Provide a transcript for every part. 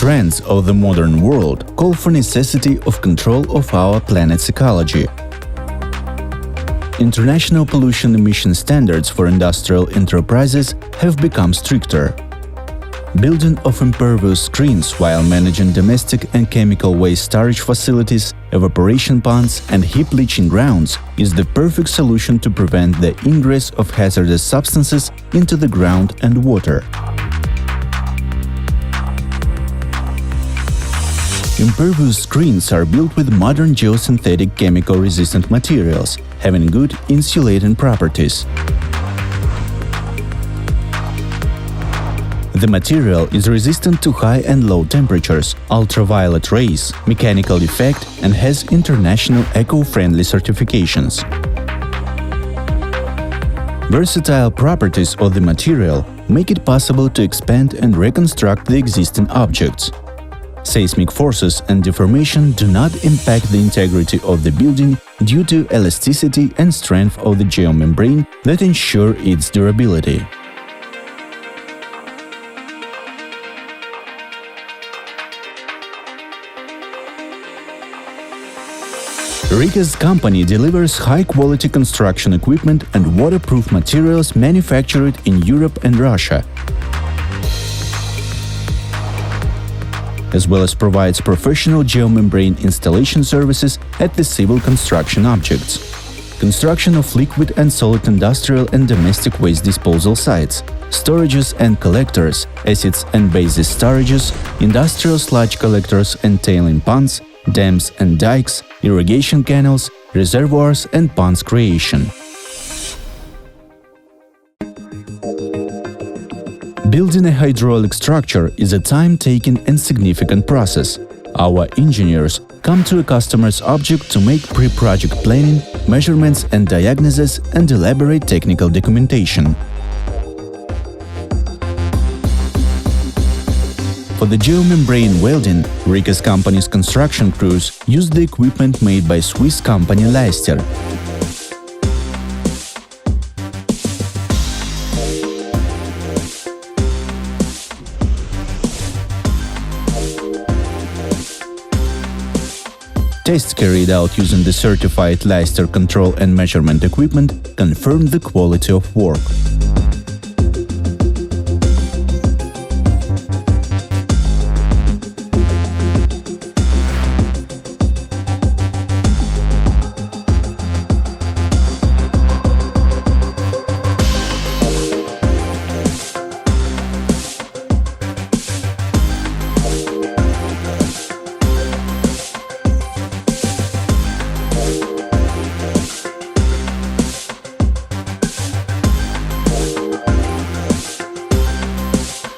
trends of the modern world call for necessity of control of our planet's ecology. International pollution emission standards for industrial enterprises have become stricter. Building of impervious screens while managing domestic and chemical waste storage facilities, evaporation ponds and heap leaching grounds is the perfect solution to prevent the ingress of hazardous substances into the ground and water. Impervious screens are built with modern geosynthetic chemical-resistant materials, having good insulating properties. The material is resistant to high and low temperatures, ultraviolet rays, mechanical defect and has international eco-friendly certifications. Versatile properties of the material make it possible to expand and reconstruct the existing objects. Seismic forces and deformation do not impact the integrity of the building due to elasticity and strength of the geomembrane that ensure its durability. RIKAZ company delivers high-quality construction equipment and waterproof materials manufactured in Europe and Russia, as well as provides professional geomembrane installation services at the civil construction objects. Construction of liquid and solid industrial and domestic waste disposal sites, storages and collectors, acids and bases storages, industrial sludge collectors and tailing ponds, dams and dikes, irrigation canals, reservoirs and ponds creation. Building a hydraulic structure is a time-taking and significant process. Our engineers come to a customer's object to make pre-project planning, measurements and diagnosis and elaborate technical documentation. For the geomembrane welding, RIKAZ company's construction crews use the equipment made by Swiss company Leister. Tests carried out using the certified Leister control and measurement equipment confirmed the quality of work.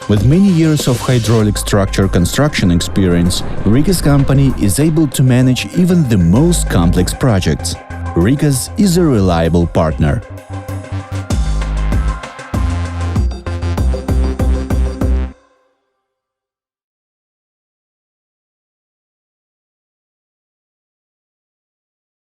With many years of hydraulic structure construction experience, RIKAZ company is able to manage even the most complex projects. RIKAZ is a reliable partner.